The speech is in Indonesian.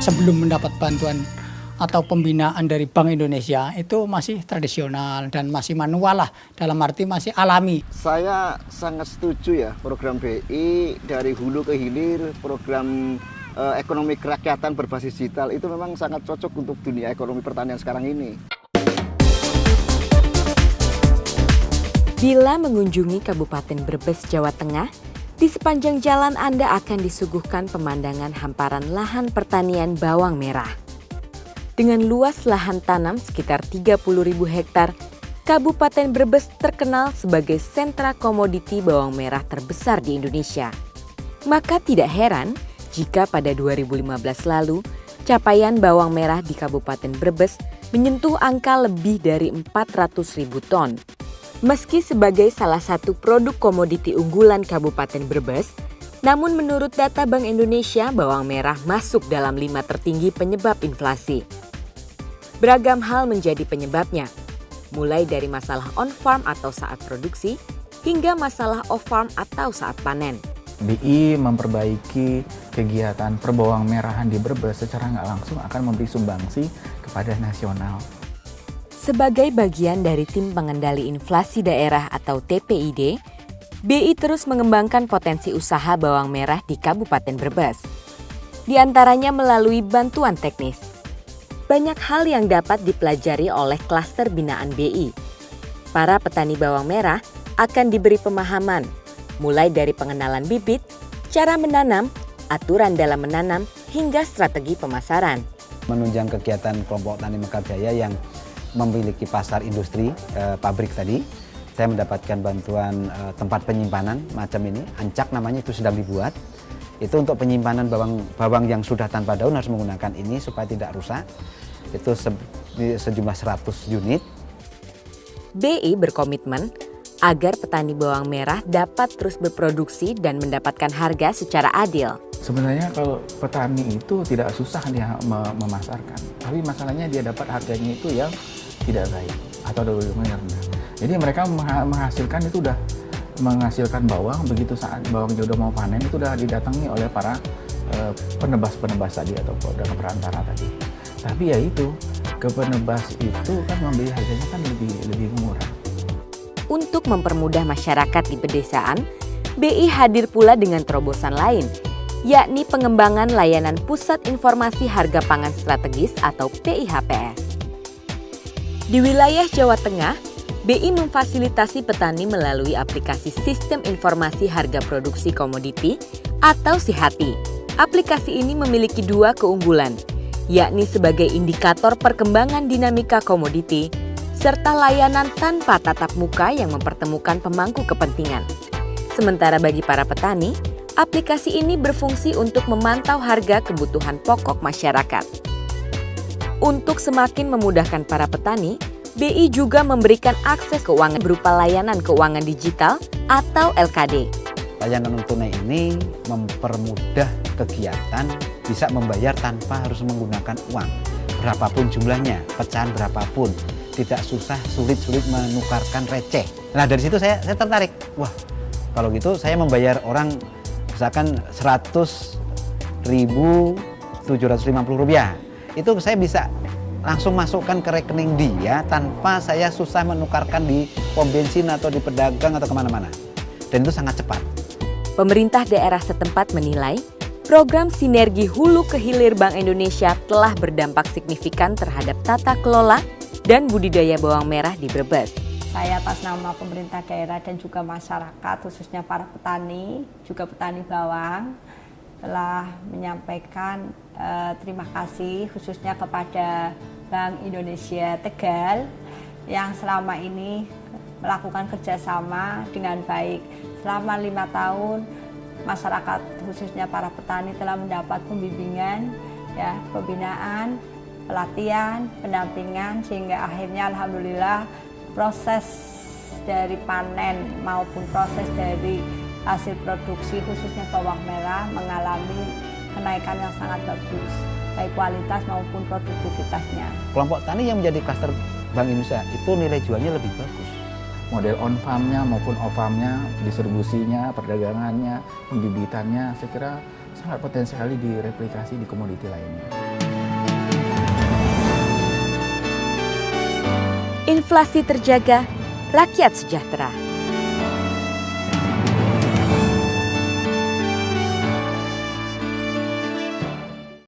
sebelum mendapat bantuan atau pembinaan dari Bank Indonesia itu masih tradisional dan masih manual lah, dalam arti masih alami. Saya sangat setuju ya program BI dari hulu ke hilir, program ekonomi kerakyatan berbasis digital itu memang sangat cocok untuk dunia ekonomi pertanian sekarang ini. Bila mengunjungi Kabupaten Brebes, Jawa Tengah, di sepanjang jalan Anda akan disuguhkan pemandangan hamparan lahan pertanian bawang merah. Dengan luas lahan tanam sekitar 30.000 hektar, Kabupaten Brebes terkenal sebagai sentra komoditi bawang merah terbesar di Indonesia. Maka tidak heran jika pada 2015 lalu, capaian bawang merah di Kabupaten Brebes menyentuh angka lebih dari 400.000 ton. Meski sebagai salah satu produk komoditi unggulan Kabupaten Brebes, namun menurut data Bank Indonesia, bawang merah masuk dalam 5 tertinggi penyebab inflasi. Beragam hal menjadi penyebabnya, mulai dari masalah on-farm atau saat produksi, hingga masalah off-farm atau saat panen. BI memperbaiki kegiatan perbawang merahan di Brebes secara nggak langsung akan memberi sumbangsi kepada nasional. Sebagai bagian dari Tim Pengendali Inflasi Daerah atau TPID, BI terus mengembangkan potensi usaha bawang merah di Kabupaten Brebes. Di antaranya melalui bantuan teknis. Banyak hal yang dapat dipelajari oleh klaster binaan BI. Para petani bawang merah akan diberi pemahaman, mulai dari pengenalan bibit, cara menanam, aturan dalam menanam, hingga strategi pemasaran. Menunjang kegiatan kelompok tani Mekarjaya yang memiliki pasar industri, pabrik tadi, saya mendapatkan bantuan tempat penyimpanan macam ini, ancak namanya, itu sedang dibuat. Itu untuk penyimpanan bawang yang sudah tanpa daun harus menggunakan ini supaya tidak rusak. Itu sejumlah 100 unit. BI berkomitmen agar petani bawang merah dapat terus berproduksi dan mendapatkan harga secara adil. Sebenarnya kalau petani itu tidak susah dia memasarkan, tapi masalahnya dia dapat harganya itu yang tidak baik atau lumayan rendah. Jadi mereka menghasilkan itu udah menghasilkan bawang, begitu saat bawang udah mau panen itu udah didatangi oleh para penebas-penebas tadi atau pedagang perantara tadi. Tapi ya itu, ke penebas itu kan membeli harganya kan lebih murah. Untuk mempermudah masyarakat di pedesaan, BI hadir pula dengan terobosan lain, yakni pengembangan layanan Pusat Informasi Harga Pangan Strategis atau PIHPS. Di wilayah Jawa Tengah, BI memfasilitasi petani melalui aplikasi Sistem Informasi Harga Produksi Komoditi atau SIHATI. Aplikasi ini memiliki 2 keunggulan, yakni sebagai indikator perkembangan dinamika komoditi, serta layanan tanpa tatap muka yang mempertemukan pemangku kepentingan. Sementara bagi para petani, aplikasi ini berfungsi untuk memantau harga kebutuhan pokok masyarakat. Untuk semakin memudahkan para petani, BI juga memberikan akses keuangan berupa layanan keuangan digital atau LKD. Layanan non-tunai ini mempermudah kegiatan, bisa membayar tanpa harus menggunakan uang. Berapapun jumlahnya, pecahan berapapun, tidak susah, sulit menukarkan receh. Nah dari situ saya tertarik. Wah, kalau gitu saya membayar orang misalkan Rp100.750. Itu saya bisa langsung masukkan ke rekening dia tanpa saya susah menukarkan di pom bensin atau di pedagang atau kemana-mana. Dan itu sangat cepat. Pemerintah daerah setempat menilai program sinergi hulu ke hilir Bank Indonesia telah berdampak signifikan terhadap tata kelola dan budidaya bawang merah di Brebes. Saya atas nama pemerintah daerah dan juga masyarakat, khususnya para petani, juga petani bawang, telah menyampaikan terima kasih khususnya kepada Bank Indonesia Tegal yang selama ini melakukan kerjasama dengan baik. Selama 5 tahun, masyarakat khususnya para petani telah mendapat pembimbingan, pembinaan, pelatihan, pendampingan, sehingga akhirnya alhamdulillah proses dari panen maupun proses dari hasil produksi khususnya bawang merah mengalami kenaikan yang sangat bagus, baik kualitas maupun produktivitasnya. Kelompok tani yang menjadi klaster Bank Indonesia itu nilai jualnya lebih bagus. Model on-farm-nya maupun off-farm-nya, distribusinya, perdagangannya, pembibitannya, saya kira sangat potensial direplikasi di komoditi lainnya. Inflasi terjaga, rakyat sejahtera.